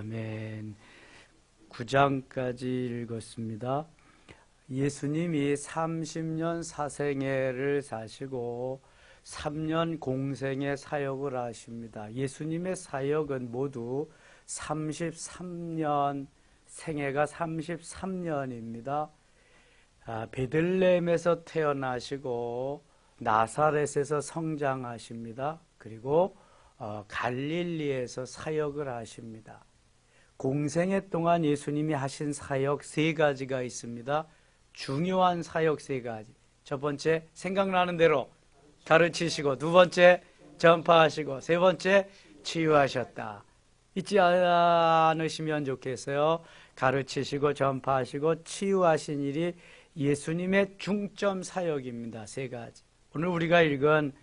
아멘. 9장까지 읽었습니다. 예수님이 30년 사생애를 사시고 3년 공생의 사역을 하십니다. 예수님의 사역은 모두 33년, 생애가 33년입니다. 베들레헴에서 태어나시고 나사렛에서 성장하십니다. 그리고 갈릴리에서 사역을 하십니다. 공생애 동안 예수님이 하신 사역 세 가지가 있습니다. 중요한 사역 세 가지. 첫 번째, 생각나는 대로 가르치시고, 두 번째, 전파하시고, 세 번째, 치유하셨다. 잊지 않으시면 좋겠어요. 가르치시고, 전파하시고, 치유하신 일이 예수님의 중점 사역입니다. 세 가지. 오늘 우리가 읽은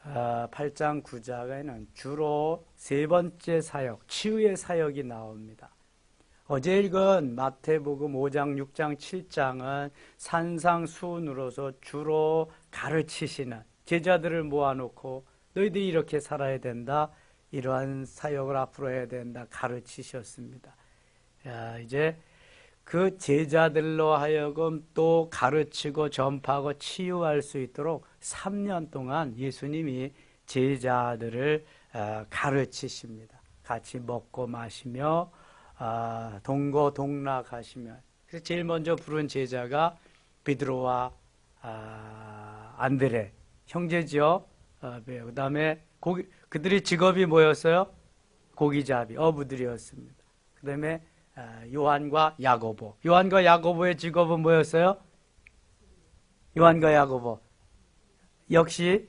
8장 9장에는 주로 세 번째 사역, 치유의 사역이 나옵니다. 어제 읽은 마태복음 5장, 6장, 7장은 산상수훈으로서 주로 가르치시는 제자들을 모아놓고 너희들이 이렇게 살아야 된다, 이러한 사역을 앞으로 해야 된다 가르치셨습니다. 이제 그 제자들로 하여금 또 가르치고 전파하고 치유할 수 있도록 3년 동안 예수님이 제자들을 가르치십니다. 같이 먹고 마시며 동고동락하시며, 그래서 제일 먼저 부른 제자가 베드로와 안드레 형제죠. 그 다음에 그들의 직업이 뭐였어요? 고기잡이, 어부들이었습니다. 그 다음에 요한과 야고보. 요한과 야고보의 직업은 뭐였어요? 요한과 야고보 역시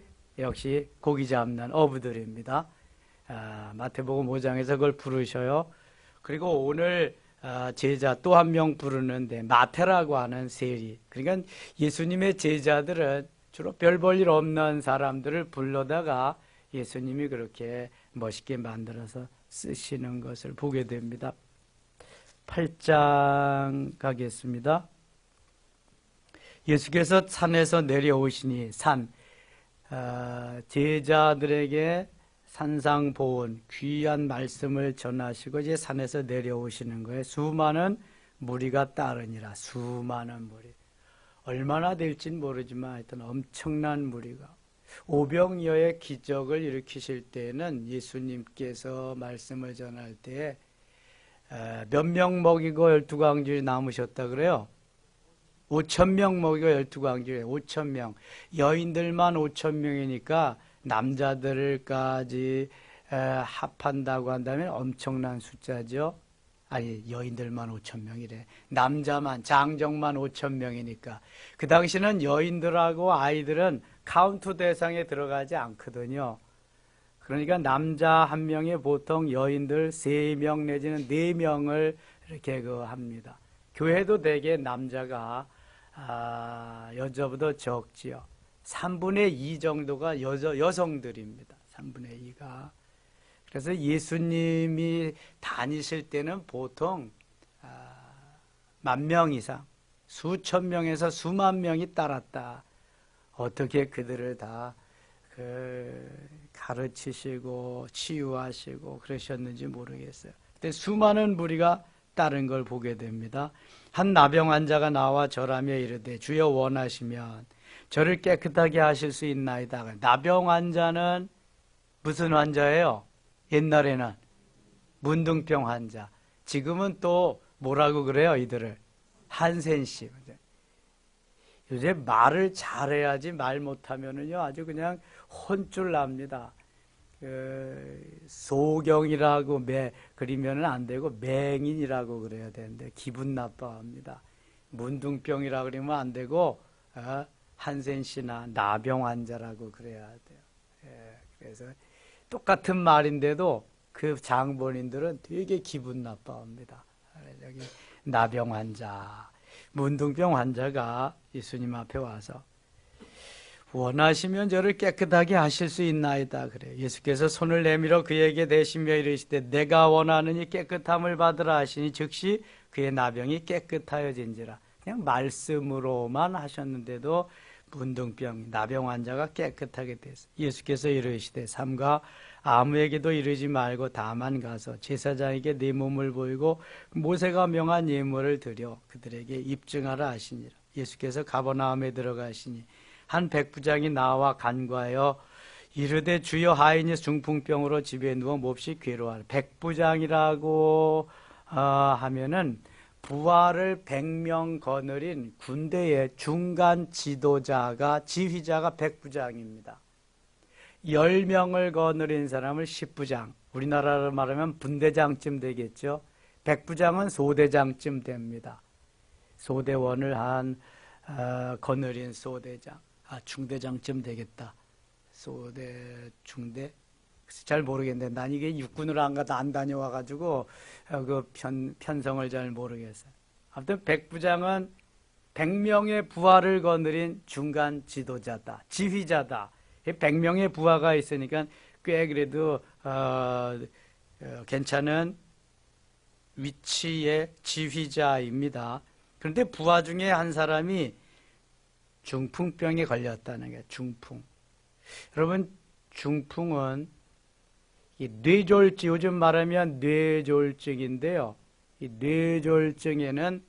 고기 잡는 어부들입니다. 마태복음 5장에서 그걸 부르셔요. 그리고 오늘 제자 또 한 명 부르는데 마태라고 하는 세리. 그러니까 예수님의 제자들은 주로 별 볼 일 없는 사람들을 불러다가 예수님이 그렇게 멋있게 만들어서 쓰시는 것을 보게 됩니다. 8장 가겠습니다. 예수께서 산에서 내려오시니 제자들에게 산상보온 귀한 말씀을 전하시고 이제 산에서 내려오시는 거예요. 수많은 무리가 따르니라. 수많은 무리. 얼마나 될진 모르지만 하여튼 엄청난 무리가. 오병이어의 기적을 일으키실 때에는 예수님께서 말씀을 전할 때 몇 명 먹이고 12광주리 남으셨다 그래요? 5,000명 먹이고 12광주리 5,000명. 여인들만 5,000명이니까 남자들까지 합한다고 한다면 엄청난 숫자죠. 아니, 여인들만 5,000명이래. 남자만, 장정만 5,000명이니까. 그 당시는 여인들하고 아이들은 카운트 대상에 들어가지 않거든요. 그러니까 남자 한 명에 보통 여인들 3명 내지는 4명을 이렇게 합니다. 교회도 대개 남자가 여자보다 적지요. 3분의 2 정도가 여성들입니다. 3분의 2가. 그래서 예수님이 다니실 때는 보통 10,000명 이상, 수천 명에서 수만 명이 따랐다. 어떻게 그들을 다 가르치시고 치유하시고 그러셨는지 모르겠어요. 근데 수많은 무리가 따른 걸 보게 됩니다. 한 나병 환자가 나와 절하며 이르되 주여 원하시면 저를 깨끗하게 하실 수 있나이다. 나병 환자는 무슨 환자예요? 옛날에는 문둥병 환자. 지금은 또 뭐라고 그래요? 이들을 한센씨. 요새 말을 잘해야지 말 못하면은요 아주 그냥 혼쭐 납니다. 소경이라고 그리면은 안 되고 맹인이라고 그래야 되는데 기분 나빠합니다. 문둥병이라고 그러면 안 되고 한센씨나 나병 환자라고 그래야 돼요. 그래서 똑같은 말인데도 그 장본인들은 되게 기분 나빠합니다. 여기 나병 환자, 문둥병 환자가 예수님 앞에 와서 원하시면 저를 깨끗하게 하실 수 있나이다 그래요. 예수께서 손을 내밀어 그에게 대시며 이르시되 내가 원하느니 깨끗함을 받으라 하시니 즉시 그의 나병이 깨끗하여진지라. 그냥 말씀으로만 하셨는데도 문둥병, 나병 환자가 깨끗하게 됐어요. 예수께서 이르시되 삼가 아무에게도 이르지 말고 다만 가서 제사장에게 네 몸을 보이고 모세가 명한 예물을 드려 그들에게 입증하라 하시니라. 예수께서 가버나움에 들어가시니 한 백부장이 나와 간과하여 이르되 주여 하인이 중풍병으로 집에 누워 몹시 괴로워하라. 백부장이라고 하면은 부하를 100명 거느린 군대의 중간 지도자가 지휘자가 백부장입니다. 10명을 거느린 사람을 10부장, 우리나라로 말하면 분대장쯤 되겠죠. 백부장은 소대장쯤 됩니다. 소대원을 거느린 소대장, 중대장쯤 되겠다. 소대, 중대, 잘 모르겠는데 난 이게 육군을 안 다녀와가지고 그 편성을 잘 모르겠어요. 아무튼 백부장은 100명의 부하를 거느린 중간 지도자다, 지휘자다. 100명의 부하가 있으니까 꽤 그래도 괜찮은 위치의 지휘자입니다. 그런데 부하 중에 한 사람이 중풍병에 걸렸다는 게 중풍. 여러분, 중풍은 이 뇌졸중, 요즘 말하면 뇌졸중인데요. 이 뇌졸중에는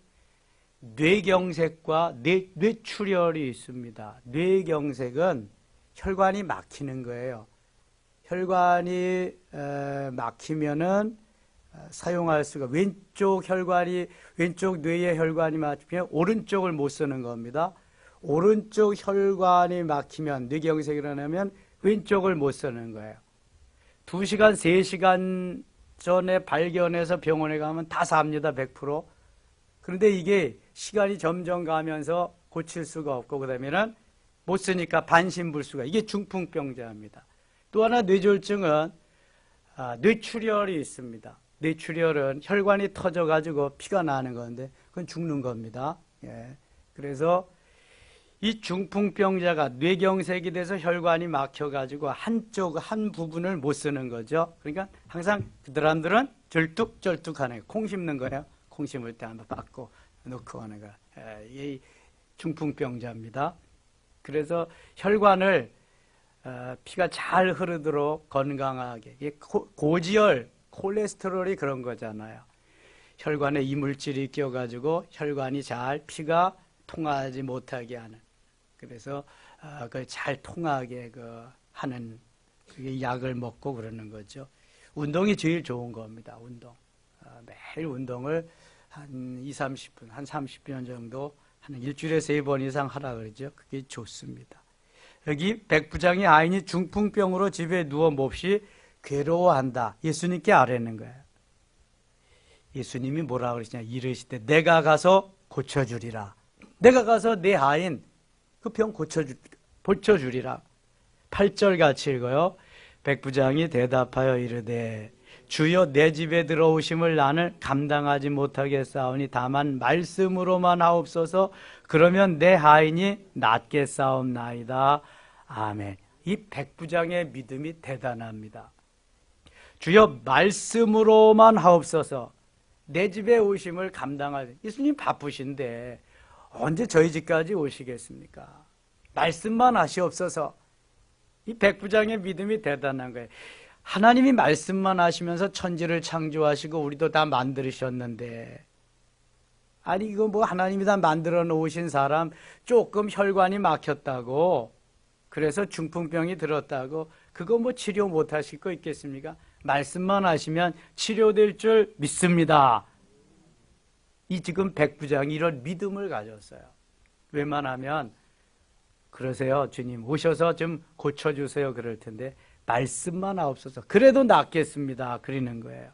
뇌경색과 뇌출혈이 있습니다. 뇌경색은 혈관이 막히는 거예요. 혈관이 막히면은 사용할 수가, 왼쪽 뇌의 혈관이 막히면 오른쪽을 못 쓰는 겁니다. 오른쪽 혈관이 막히면, 뇌경색이 일어나면 왼쪽을 못 쓰는 거예요. 2시간, 3시간 전에 발견해서 병원에 가면 다 삽니다, 100%. 그런데 이게 시간이 점점 가면서 고칠 수가 없고, 그 다음에는 못 쓰니까 반신불수가, 이게 중풍병자입니다. 또 하나 뇌졸중은 뇌출혈이 있습니다. 뇌출혈은 혈관이 터져가지고 피가 나는 건데, 그건 죽는 겁니다. 예. 그래서 이 중풍병자가 뇌경색이 돼서 혈관이 막혀가지고 한 부분을 못 쓰는 거죠. 그러니까 항상 그 사람들은 절뚝절뚝하는 거예요. 콩 심는 거예요. 콩 심을 때 한번 빻고 넣고 하는 거. 이 중풍병자입니다. 그래서 혈관을 피가 잘 흐르도록 건강하게, 고지혈, 콜레스테롤이 그런 거잖아요. 혈관에 이물질이 껴가지고 혈관이 잘 피가 통하지 못하게 하는. 그래서 그 잘 통하게 하는 약을 먹고 그러는 거죠. 운동이 제일 좋은 겁니다. 운동. 매일 운동을 한 20-30분, 한 30분 정도 한 일주일에 3번 이상 하라 그러죠. 그게 좋습니다. 여기 백부장이 아인이 중풍병으로 집에 누워 몹시 괴로워한다. 예수님께 아뢰는 거예요. 예수님이 뭐라 그러시냐? 이르시되 내가 가서 고쳐주리라. 내가 가서 내 아인 그 병 고쳐주리라. 8절 같이 읽어요. 백부장이 대답하여 이르되 주여 내 집에 들어오심을 나는 감당하지 못하겠사오니 다만 말씀으로만 하옵소서. 그러면 내 하인이 낫겠사옵나이다. 아멘. 이 백부장의 믿음이 대단합니다. 주여 말씀으로만 하옵소서. 내 집에 오심을 감당할, 예수님 바쁘신데 언제 저희 집까지 오시겠습니까? 말씀만 하시옵소서. 이 백부장의 믿음이 대단한 거예요. 하나님이 말씀만 하시면서 천지를 창조하시고 우리도 다 만드셨는데, 아니 이거 뭐 하나님이 다 만들어 놓으신 사람 조금 혈관이 막혔다고, 그래서 중풍병이 들었다고 그거 뭐 치료 못 하실 거 있겠습니까? 말씀만 하시면 치료될 줄 믿습니다. 이 지금 백부장이 이런 믿음을 가졌어요. 웬만하면 그러세요. 주님 오셔서 좀 고쳐주세요. 그럴 텐데 말씀만 하옵소서. 그래도 낫겠습니다. 그러는 거예요.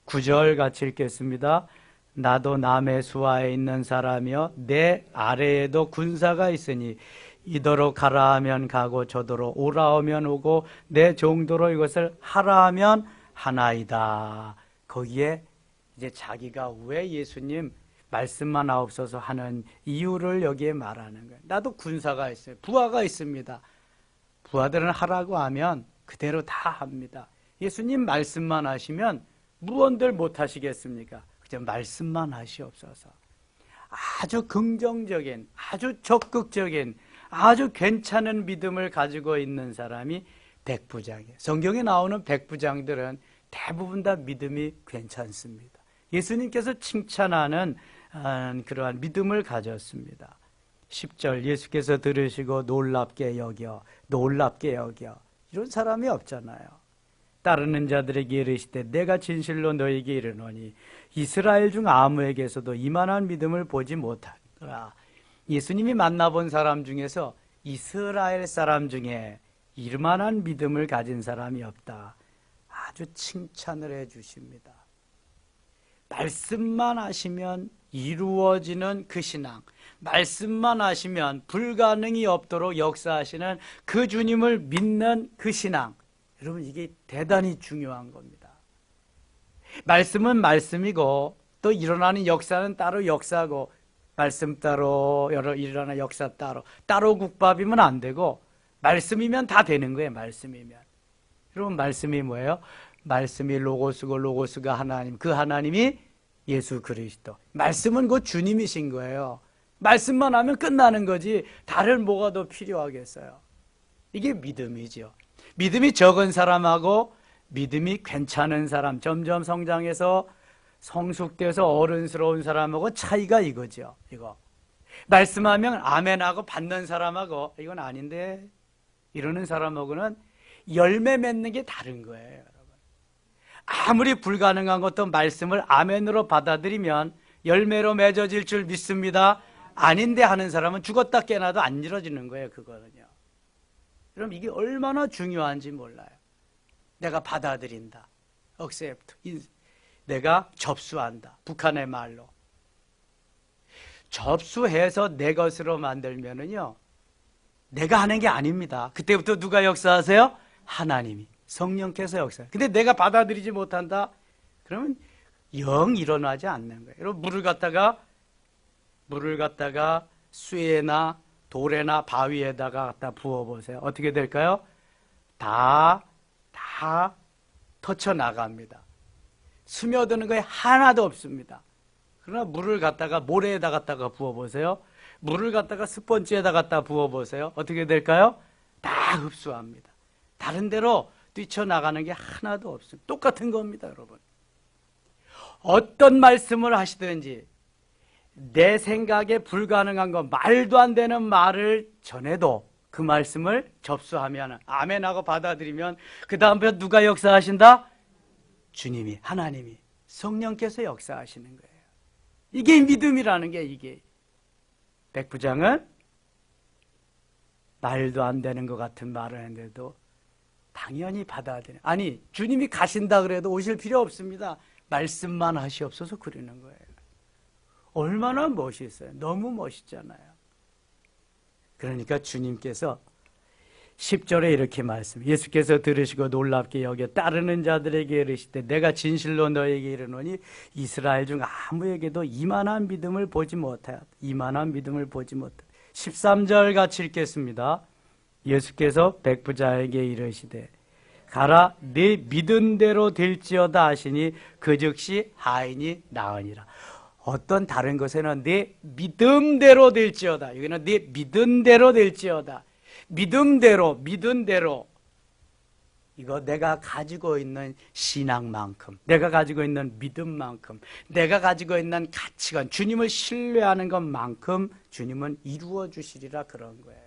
9절 같이 읽겠습니다. 나도 남의 수하에 있는 사람이여 내 아래에도 군사가 있으니 이더러 가라 하면 가고 저더러 오라 하면 오고 내 정도로 이것을 하라 하면 하나이다. 거기에 이제 자기가 왜 예수님 말씀만 하옵소서 하는 이유를 여기에 말하는 거예요. 나도 군사가 있어요. 부하가 있습니다. 부하들은 하라고 하면 그대로 다 합니다. 예수님 말씀만 하시면 무언들 못 하시겠습니까? 그저 말씀만 하시옵소서. 아주 긍정적인, 아주 적극적인, 아주 괜찮은 믿음을 가지고 있는 사람이 백부장이에요. 성경에 나오는 백부장들은 대부분 다 믿음이 괜찮습니다. 예수님께서 칭찬하는 그러한 믿음을 가졌습니다. 10절 예수께서 들으시고 놀랍게 여겨 이런 사람이 없잖아요. 따르는 자들에게 이르시되 내가 진실로 너에게 이르노니 이스라엘 중 아무에게서도 이만한 믿음을 보지 못하더라. 예수님이 만나본 사람 중에서 이스라엘 사람 중에 이만한 믿음을 가진 사람이 없다. 아주 칭찬을 해 주십니다. 말씀만 하시면 이루어지는 그 신앙, 말씀만 하시면 불가능이 없도록 역사하시는 그 주님을 믿는 그 신앙, 여러분 이게 대단히 중요한 겁니다. 말씀은 말씀이고 또 일어나는 역사는 따로 역사고, 말씀 따로 일어나는 역사 따로 국밥이면 안 되고 말씀이면 다 되는 거예요. 말씀이면. 여러분 말씀이 뭐예요? 말씀이 로고스고 로고스가 하나님, 그 하나님이 예수 그리스도. 말씀은 곧 주님이신 거예요. 말씀만 하면 끝나는 거지 다른 뭐가 더 필요하겠어요. 이게 믿음이죠. 믿음이 적은 사람하고 믿음이 괜찮은 사람, 점점 성장해서 성숙돼서 어른스러운 사람하고 차이가 이거죠. 이거 말씀하면 아멘하고 받는 사람하고 이건 아닌데 이러는 사람하고는 열매 맺는 게 다른 거예요. 여러분 아무리 불가능한 것도 말씀을 아멘으로 받아들이면 열매로 맺어질 줄 믿습니다. 아닌데 하는 사람은 죽었다 깨나도 안 이루어지는 거예요. 그거는요. 그럼 이게 얼마나 중요한지 몰라요. 내가 받아들인다, accept, 내가 접수한다. 북한의 말로 접수해서 내 것으로 만들면은요, 내가 하는 게 아닙니다. 그때부터 누가 역사하세요? 하나님이, 성령께서 역사해요. 근데 내가 받아들이지 못한다? 그러면 영 일어나지 않는 거예요. 여러분 물을 갖다가 쇠나 돌에나 바위에다가 갖다 부어보세요. 어떻게 될까요? 다 터쳐 나갑니다. 스며드는 거에 하나도 없습니다. 그러나 물을 갖다가 모래에다 갖다가 부어보세요. 물을 갖다가 스펀지에다 갖다 부어보세요. 어떻게 될까요? 다 흡수합니다. 다른 데로 뛰쳐나가는 게 하나도 없습니다. 똑같은 겁니다, 여러분. 어떤 말씀을 하시든지 내 생각에 불가능한 거, 말도 안 되는 말을 전해도 그 말씀을 접수하면, 아멘하고 받아들이면 그 다음부터 누가 역사하신다? 주님이, 하나님이, 성령께서 역사하시는 거예요. 이게 믿음이라는 게 이게. 백부장은 말도 안 되는 것 같은 말을 했는데도 당연히 받아들여요. 아니, 주님이 가신다 그래도 오실 필요 없습니다. 말씀만 하시옵소서 그러는 거예요. 얼마나 멋있어요. 너무 멋있잖아요. 그러니까 주님께서 10절에 이렇게 말씀, 예수께서 들으시고 놀랍게 여겨 따르는 자들에게 이르시되 내가 진실로 너에게 이르노니 이스라엘 중 아무에게도 이만한 믿음을 보지 못하였다. 이만한 믿음을 보지 못하였다. 13절 같이 읽겠습니다. 예수께서 백부자에게 이르시되 가라 네 믿은 대로 될지어다 하시니 그 즉시 하인이 나으니라. 어떤 다른 것에는 네 믿음대로 될지어다. 여기는 네 믿은 대로 될지어다. 믿음대로, 믿은 대로. 이거 내가 가지고 있는 신앙만큼, 내가 가지고 있는 믿음만큼, 내가 가지고 있는 가치관, 주님을 신뢰하는 것만큼 주님은 이루어 주시리라 그런 거예요.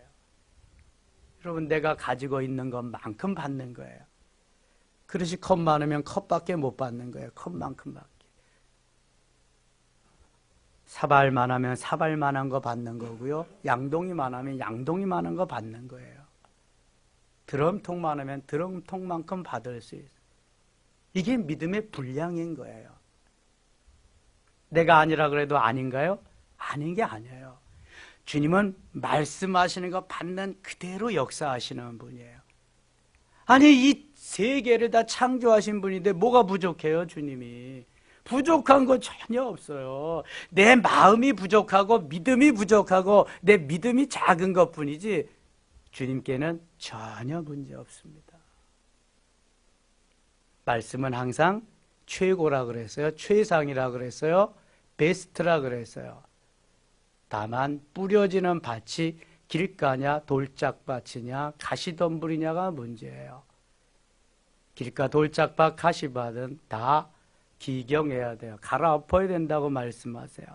여러분 내가 가지고 있는 것만큼 받는 거예요. 그릇이 컵 많으면 컵밖에 못 받는 거예요. 컵만큼밖에. 사발만 하면 사발만한 거 받는 거고요. 양동이만 하면 양동이만한 거 받는 거예요. 드럼통만 하면 드럼통만큼 받을 수 있어요. 이게 믿음의 분량인 거예요. 내가 아니라 그래도 아닌가요? 아닌 게 아니에요. 주님은 말씀하시는 거 받는 그대로 역사하시는 분이에요. 아니 이 세계를 다 창조하신 분인데 뭐가 부족해요, 주님이? 부족한 거 전혀 없어요. 내 마음이 부족하고 믿음이 부족하고 내 믿음이 작은 것뿐이지 주님께는 전혀 문제 없습니다. 말씀은 항상 최고라 그랬어요. 최상이라 그랬어요. 베스트라 그랬어요. 다만 뿌려지는 밭이 길가냐 돌짝밭이냐 가시덤불이냐가 문제예요. 길가 돌짝밭 가시밭은 다 기경해야 돼요. 갈아엎어야 된다고 말씀하세요.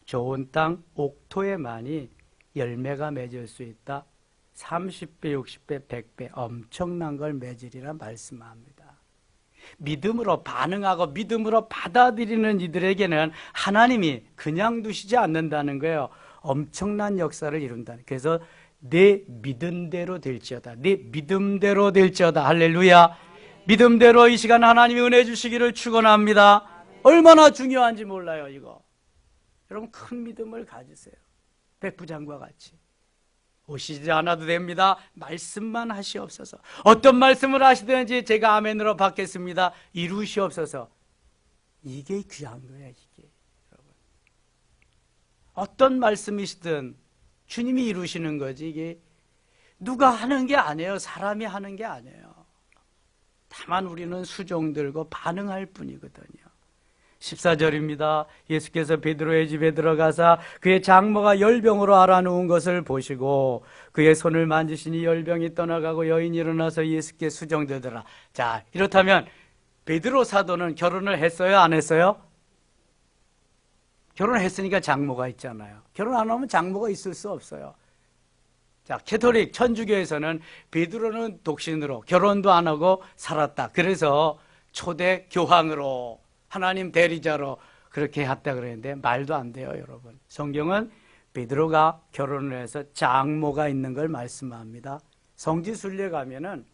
좋은 땅 옥토에만이 열매가 맺을 수 있다. 30배, 60배, 100배 엄청난 걸 맺으리라 말씀합니다. 믿음으로 반응하고 믿음으로 받아들이는 이들에게는 하나님이 그냥 두시지 않는다는 거예요. 엄청난 역사를 이룬다는. 그래서 내 믿음대로 될지어다. 내 믿음대로 될지어다. 할렐루야. 믿음대로 이 시간 하나님이 은혜 주시기를 축원합니다. 얼마나 중요한지 몰라요, 이거. 여러분 큰 믿음을 가지세요. 백부장과 같이. 오시지 않아도 됩니다. 말씀만 하시옵소서. 어떤 말씀을 하시든지 제가 아멘으로 받겠습니다. 이루시옵소서. 이게 귀한 거예요, 이게. 여러분. 어떤 말씀이시든 주님이 이루시는 거지. 이게 누가 하는 게 아니에요. 사람이 하는 게 아니에요. 다만 우리는 수종 들고 반응할 뿐이거든요. 14절입니다. 예수께서 베드로의 집에 들어가사 그의 장모가 열병으로 앓아누운 것을 보시고 그의 손을 만지시니 열병이 떠나가고 여인이 일어나서 예수께 수종되더라. 자, 이렇다면 베드로 사도는 결혼을 했어요? 안 했어요? 결혼을 했으니까 장모가 있잖아요. 결혼 안 하면 장모가 있을 수 없어요. 자, 캐톨릭 천주교에서는 베드로는 독신으로 결혼도 안 하고 살았다. 그래서 초대 교황으로 하나님 대리자로 그렇게 했다 그랬는데 말도 안 돼요, 여러분. 성경은 베드로가 결혼을 해서 장모가 있는 걸 말씀합니다. 성지순례 가면은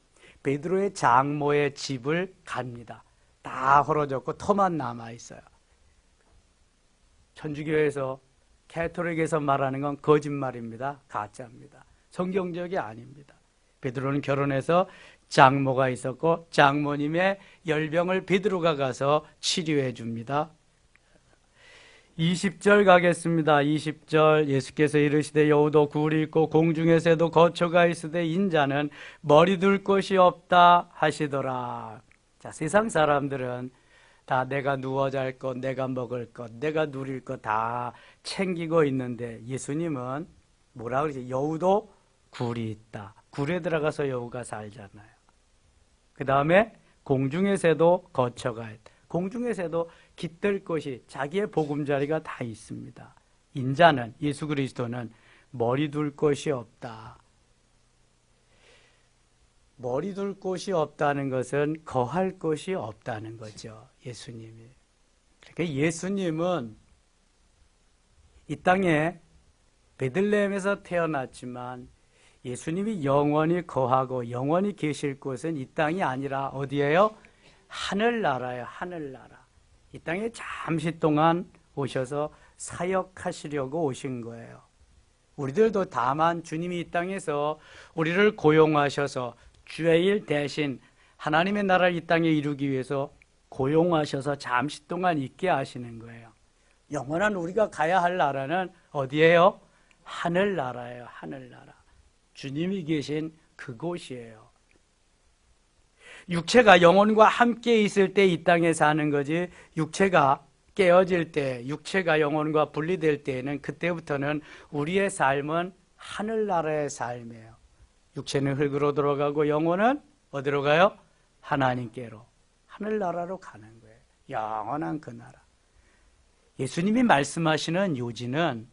베드로의 장모의 집을 갑니다. 다 헐어졌고 터만 남아 있어요. 천주교에서 캐톨릭에서 말하는 건 거짓말입니다. 가짜입니다. 성경적이 아닙니다. 베드로는 결혼해서 장모가 있었고 장모님의 열병을 베드로가 가서 치료해 줍니다. 20절 가겠습니다. 20절 예수께서 이르시되 여우도 굴이 있고 공중의 새도 거처가 있으되 인자는 머리 둘 곳이 없다 하시더라. 자, 세상 사람들은 다 내가 누워 잘 것, 내가 먹을 것, 내가 누릴 것 다 챙기고 있는데 예수님은 뭐라 그러지? 여우도 굴이 있다. 굴에 들어가서 여우가 살잖아요. 그 다음에 공중의 새도 거처가 있다. 공중의 새도 깃들 곳이 자기의 보금자리가 다 있습니다. 인자는 예수 그리스도는 머리 둘 곳이 없다. 머리 둘 곳이 없다는 것은 거할 곳이 없다는 거죠. 예수님이. 그러니까 예수님은 이 땅에 베들레헴에서 태어났지만 예수님이 영원히 거하고 영원히 계실 곳은 이 땅이 아니라 어디예요? 하늘나라예요. 하늘나라. 이 땅에 잠시 동안 오셔서 사역하시려고 오신 거예요. 우리들도 다만 주님이 이 땅에서 우리를 고용하셔서 주의 일 대신 하나님의 나라를 이 땅에 이루기 위해서 고용하셔서 잠시 동안 있게 하시는 거예요. 영원한 우리가 가야 할 나라는 어디예요? 하늘나라예요. 하늘나라. 주님이 계신 그곳이에요. 육체가 영혼과 함께 있을 때 이 땅에 사는 거지 육체가 깨어질 때, 육체가 영혼과 분리될 때에는 그때부터는 우리의 삶은 하늘나라의 삶이에요. 육체는 흙으로 들어가고 영혼은 어디로 가요? 하나님께로. 하늘나라로 가는 거예요. 영원한 그 나라. 예수님이 말씀하시는 요지는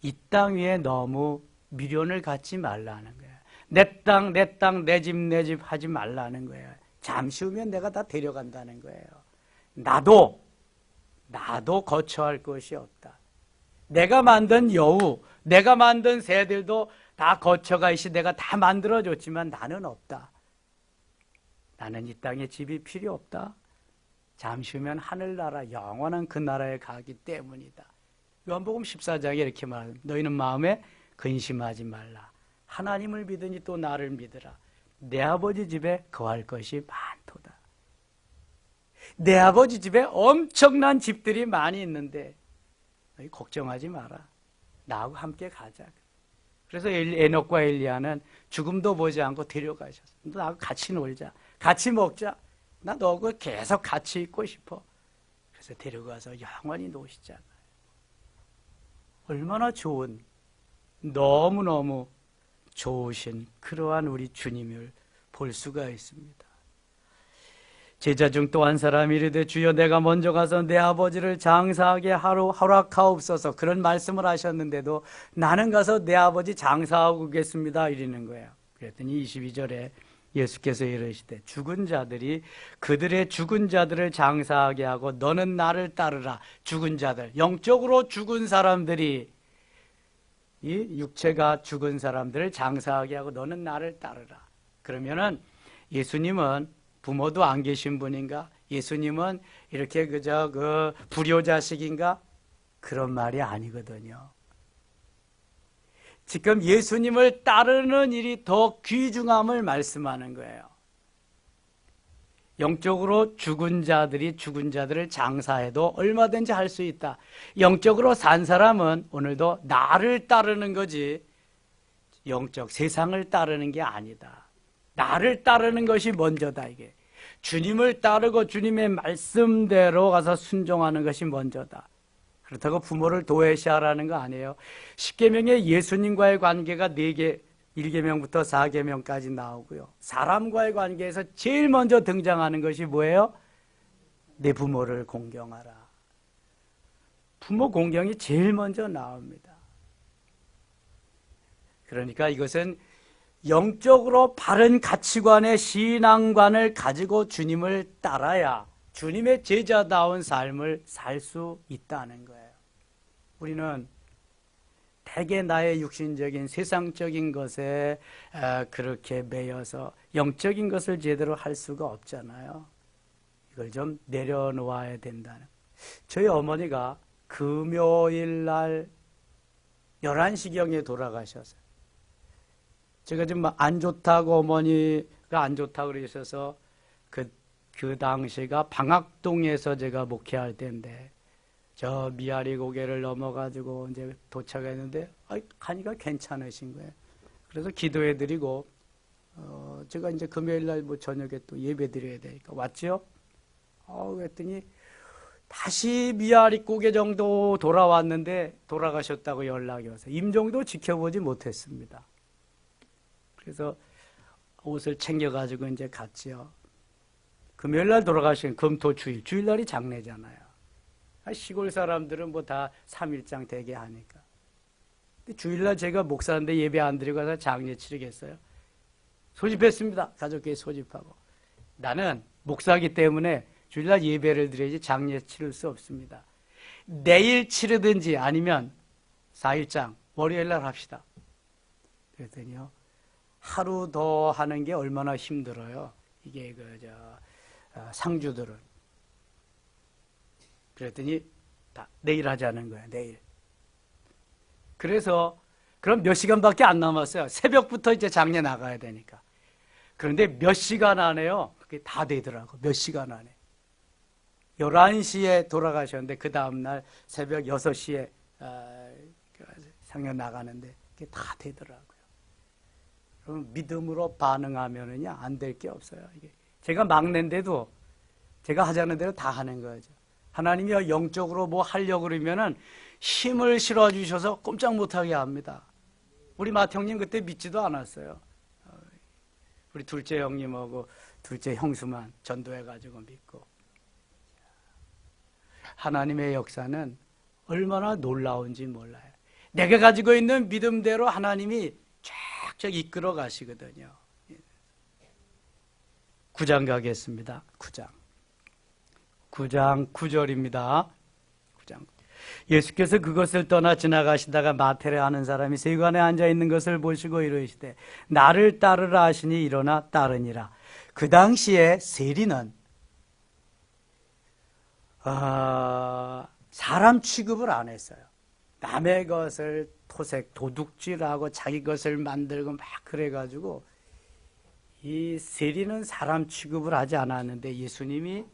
이 땅 위에 너무 미련을 갖지 말라는 거예요. 내 땅, 내 땅, 내 집, 내 집 하지 말라는 거예요. 잠시 후면 내가 다 데려간다는 거예요. 나도 거처할 것이 없다. 내가 만든 여우, 내가 만든 새들도 다 거처가 있이 내가 다 만들어줬지만 나는 없다. 나는 이 땅에 집이 필요 없다. 잠시 후면 하늘나라, 영원한 그 나라에 가기 때문이다. 요한복음 14장에 이렇게 말합니다. 너희는 마음에 근심하지 말라. 하나님을 믿으니 또 나를 믿으라. 내 아버지 집에 거할 것이 많도다. 내 아버지 집에 엄청난 집들이 많이 있는데 너희 걱정하지 마라. 나하고 함께 가자. 그래서 에녹과 엘리야는 죽음도 보지 않고 데려가셨어. 너 나하고 같이 놀자. 같이 먹자. 나 너하고 계속 같이 있고 싶어. 그래서 데려가서 영원히 노시잖아요. 얼마나 좋은, 너무너무 좋으신 그러한 우리 주님을 볼 수가 있습니다. 제자 중 또 한 사람이 이르되 주여 내가 먼저 가서 내 아버지를 장사하게 허락하옵소서. 그런 말씀을 하셨는데도 나는 가서 내 아버지 장사하고 오겠습니다 이러는 거예요. 그랬더니 22절에 예수께서 이르시되 죽은 자들이 그들의 죽은 자들을 장사하게 하고 너는 나를 따르라. 죽은 자들, 영적으로 죽은 사람들이, 이 육체가 죽은 사람들을 장사하게 하고 너는 나를 따르라. 그러면은 예수님은 부모도 안 계신 분인가? 예수님은 이렇게 그저 불효자식인가? 그런 말이 아니거든요. 지금 예수님을 따르는 일이 더 귀중함을 말씀하는 거예요. 영적으로 죽은 자들이 죽은 자들을 장사해도 얼마든지 할 수 있다. 영적으로 산 사람은 오늘도 나를 따르는 거지 영적 세상을 따르는 게 아니다. 나를 따르는 것이 먼저다. 이게 주님을 따르고 주님의 말씀대로 가서 순종하는 것이 먼저다. 그렇다고 부모를 도외시하라는 거 아니에요. 10계명에 예수님과의 관계가 4개, 1계명부터 4계명까지 나오고요. 사람과의 관계에서 제일 먼저 등장하는 것이 뭐예요? 내 부모를 공경하라. 부모 공경이 제일 먼저 나옵니다. 그러니까 이것은 영적으로 바른 가치관의 신앙관을 가지고 주님을 따라야 주님의 제자다운 삶을 살 수 있다는 거예요. 우리는 대개 나의 육신적인 세상적인 것에 그렇게 매여서 영적인 것을 제대로 할 수가 없잖아요. 이걸 좀 내려놓아야 된다는. 저희 어머니가 금요일 날 11시경에 돌아가셨어요. 제가 좀 안 좋다고 어머니가 안 좋다고 그러셔서 그 당시가 방학동에서 제가 목회할 때인데 저 미아리 고개를 넘어가지고 이제 도착했는데 가니까 괜찮으신 거예요. 그래서 기도해드리고 제가 이제 금요일 날 뭐 저녁에 또 예배드려야 되니까 왔죠. 그랬더니 다시 미아리 고개 정도 돌아왔는데 돌아가셨다고 연락이 와서 임종도 지켜보지 못했습니다. 그래서 옷을 챙겨가지고 이제 갔지요. 금요일날 돌아가신 금토주일, 주일날이 장례잖아요. 시골 사람들은 뭐 다 3일장 되게 하니까. 근데 주일날 제가 목사인데 예배 안 드리고 가서 장례 치르겠어요? 소집했습니다. 가족끼리 소집하고. 나는 목사이기 때문에 주일날 예배를 드려야지 장례 치를 수 없습니다. 내일 치르든지 아니면 4일장, 월요일날 합시다. 그랬더니요. 하루 더 하는 게 얼마나 힘들어요. 이게 상주들은. 그랬더니 다 내일 하자는 거예요. 내일. 그래서 그럼 몇 시간밖에 안 남았어요. 새벽부터 이제 장례 나가야 되니까. 그런데 몇 시간 안에요. 그게 다 되더라고. 몇 시간 안에. 11시에 돌아가셨는데 그 다음날 새벽 6시에 상영 나가는데 그게 다 되더라고요. 그럼 믿음으로 반응하면은요 안 될 게 없어요. 이게 제가 막내인데도 제가 하자는 대로 다 하는 거죠. 하나님이 영적으로 뭐 하려고 그러면은 힘을 실어 주셔서 꼼짝 못하게 합니다. 우리 맏 형님 그때 믿지도 않았어요. 우리 둘째 형님하고 둘째 형수만 전도해가지고 믿고. 하나님의 역사는 얼마나 놀라운지 몰라요. 내가 가지고 있는 믿음대로 하나님이 쫙쫙 이끌어 가시거든요. 9장 가겠습니다. 9장 9절입니다. 9장. 예수께서 그것을 떠나 지나가시다가 마태를 아는 사람이 세관에 앉아 있는 것을 보시고 이르시되 나를 따르라 하시니 일어나 따르니라. 그 당시에 세리는 사람 취급을 안 했어요. 남의 것을 토색, 도둑질하고 자기 것을 만들고 막 그래가지고 이 세리는 사람 취급을 하지 않았는데 예수님이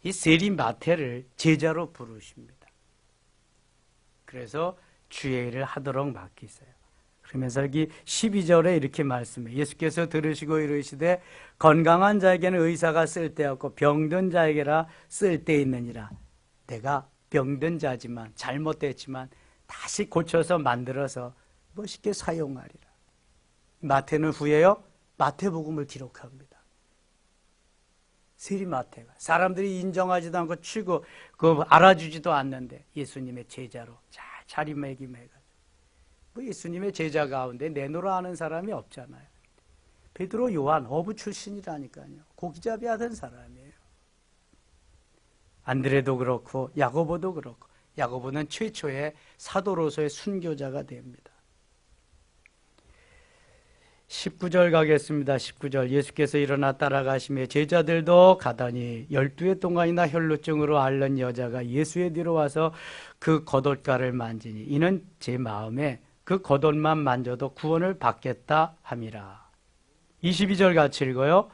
이 세리 마태를 제자로 부르십니다. 그래서 주의 일을 하도록 맡기세요. 그러면서 여기 12절에 이렇게 말씀해요. 예수께서 들으시고 이르시되 건강한 자에게는 의사가 쓸데없고 병든 자에게라 쓸데있느니라. 내가 병든 자지만 잘못됐지만 다시 고쳐서 만들어서 멋있게 사용하리라. 마태는 후에요 마태복음을 기록합니다. 세리마태가 사람들이 인정하지도 않고 치고 알아주지도 않는데 예수님의 제자로 잘 자리매김해가지고 뭐 예수님의 제자 가운데 내노라 하는 사람이 없잖아요. 베드로, 요한 어부 출신이라니까요. 고기잡이 하던 사람이에요. 안드레도 그렇고 야고보도 그렇고, 야고보는 최초의 사도로서의 순교자가 됩니다. 19절 가겠습니다. 19절 예수께서 일어나 따라가시며 제자들도 가더니 12해 동안이나 혈루증으로 앓는 여자가 예수의 뒤로 와서 그 겉옷가를 만지니 이는 제 마음에 그 겉옷만 만져도 구원을 받겠다 함이라. 22절 같이 읽어요.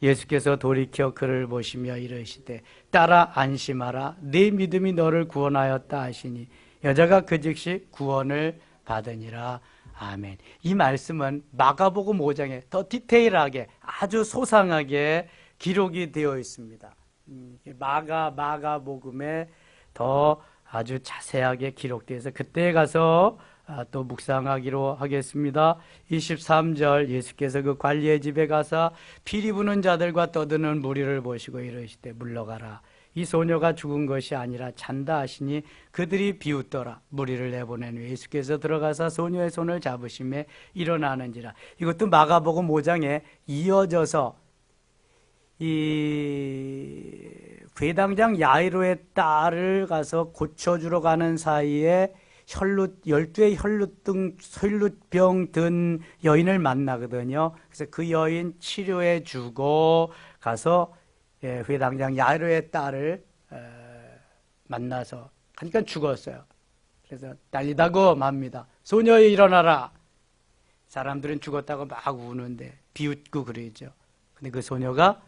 예수께서 돌이켜 그를 보시며 이르시되 따라 안심하라 네 믿음이 너를 구원하였다 하시니 여자가 그 즉시 구원을 받으니라. 아멘. 이 말씀은 마가복음 5장에 더 디테일하게 아주 소상하게 기록이 되어 있습니다. 마가복음에 더 아주 자세하게 기록되어서 그때 가서 또 묵상하기로 하겠습니다. 23절 예수께서 그 관리의 집에 가서 피리 부는 자들과 떠드는 무리를 보시고 이르시되 물러가라. 이 소녀가 죽은 것이 아니라 잔다 하시니 그들이 비웃더라. 무리를 내보낸 후에 예수께서 들어가서 소녀의 손을 잡으시며 일어나는지라. 이것도 마가복음 5장에 이어져서 이 회당장 야이로의 딸을 가서 고쳐주러 가는 사이에 12의 혈루병 든 여인을 만나거든요. 그래서 그 여인 치료해 주고 가서 회당장 야이로의 딸을 만나서 그러니까 죽었어요. 그래서 달리다고 맙니다. 소녀여 일어나라. 사람들은 죽었다고 막 우는데 비웃고 그러죠. 근데 그 소녀가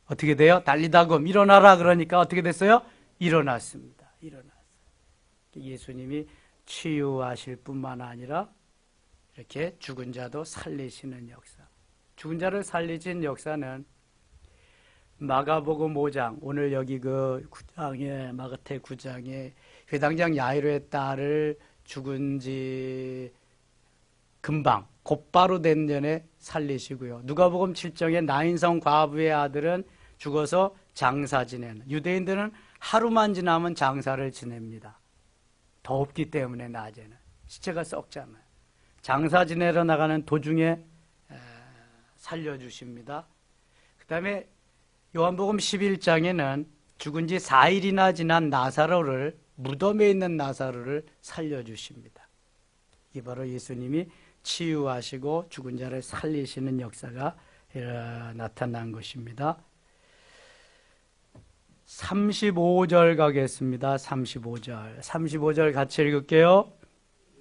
어떻게 돼요? 달리다고 일어나라 그러니까 어떻게 됐어요? 일어났습니다. 일어났어요. 예수님이 치유하실 뿐만 아니라 이렇게 죽은 자도 살리시는 역사. 죽은 자를 살리신 역사는 마가복음 5장, 오늘 여기 그 9장에, 마가태 9장에 회당장 야이로의 딸을 죽은 지 금방, 곧바로 된 전에 살리시고요. 누가복음 7장에 나인성 과부의 아들은 죽어서 장사 지내는, 유대인들은 하루만 지나면 장사를 지냅니다. 덥기 때문에 낮에는. 시체가 썩잖아요. 장사 지내러 나가는 도중에 살려주십니다. 그 다음에 요한복음 11장에는 죽은 지 4일이나 지난 나사로를, 무덤에 있는 나사로를 살려주십니다. 이게 바로 예수님이 치유하시고 죽은 자를 살리시는 역사가 나타난 것입니다. 35절 가겠습니다. 35절 같이 읽을게요.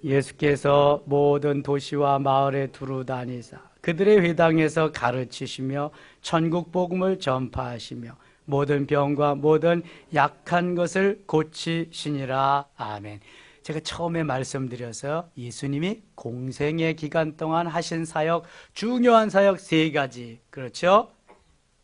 예수께서 모든 도시와 마을에 두루 다니사 그들의 회당에서 가르치시며 천국 복음을 전파하시며 모든 병과 모든 약한 것을 고치시니라. 아멘. 제가 처음에 말씀드려서 예수님이 공생의 기간 동안 하신 사역, 중요한 사역 3가지. 그렇죠?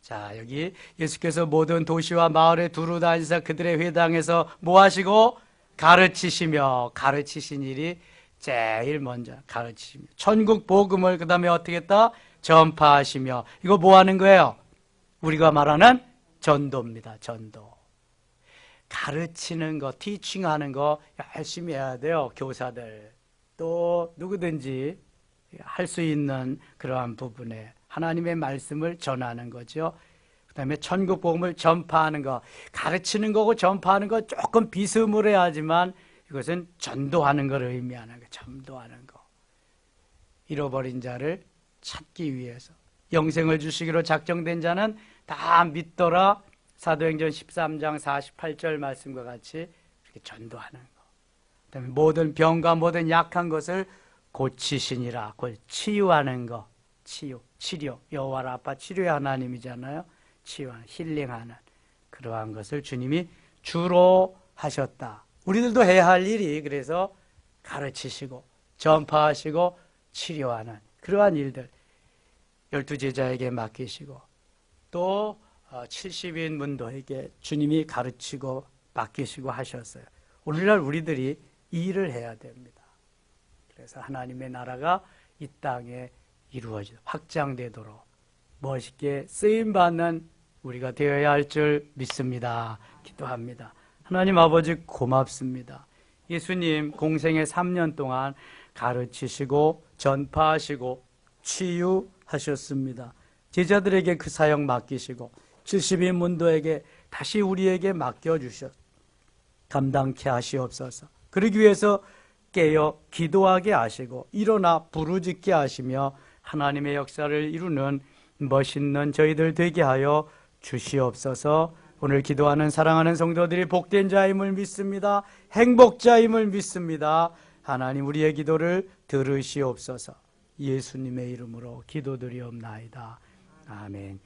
자, 여기 예수께서 모든 도시와 마을에 두루 다니사 그들의 회당에서 뭐 하시고? 가르치시며, 가르치신 일이 제일 먼저 가르치시며, 천국 복음을 그 다음에 어떻게 했다? 전파하시며. 이거 뭐 하는 거예요? 우리가 말하는 전도입니다. 전도. 가르치는 거, 티칭하는 거 열심히 해야 돼요. 교사들. 또 누구든지 할 수 있는 그러한 부분에 하나님의 말씀을 전하는 거죠. 그 다음에 천국 복음을 전파하는 거. 가르치는 거고 전파하는 거 조금 비스무리하지만 이것은 전도하는 걸 의미하는 거. 전도하는 거. 잃어버린 자를 찾기 위해서. 영생을 주시기로 작정된 자는 다 믿더라. 사도행전 13장 48절 말씀과 같이 이렇게 전도하는 거. 그 다음에 모든 병과 모든 약한 것을 고치시니라. 그걸 치유하는 거. 치료. 여호와 라파 치료의 하나님이잖아요. 치유하는, 힐링하는 그러한 것을 주님이 주로 하셨다. 우리들도 해야 할 일이 그래서 가르치시고 전파하시고 치료하는 그러한 일들 12제자에게 맡기시고 또 70인 문도에게 주님이 가르치고 맡기시고 하셨어요. 오늘날 우리들이 이 일을 해야 됩니다. 그래서 하나님의 나라가 이 땅에 이루어지도록 확장되도록 멋있게 쓰임받는 우리가 되어야 할 줄 믿습니다. 기도합니다. 하나님 아버지 고맙습니다. 예수님 공생의 3년 동안 가르치시고 전파하시고 치유하셨습니다. 제자들에게 그 사역 맡기시고 70인 문도에게 다시 우리에게 맡겨주셨 감당케 하시옵소서. 그러기 위해서 깨어 기도하게 하시고 일어나 부르짖게 하시며 하나님의 역사를 이루는 멋있는 저희들 되게 하여 주시옵소서. 오늘 기도하는 사랑하는 성도들이 복된 자임을 믿습니다. 행복자임을 믿습니다. 하나님 우리의 기도를 들으시옵소서. 예수님의 이름으로 기도드리옵나이다. 아멘.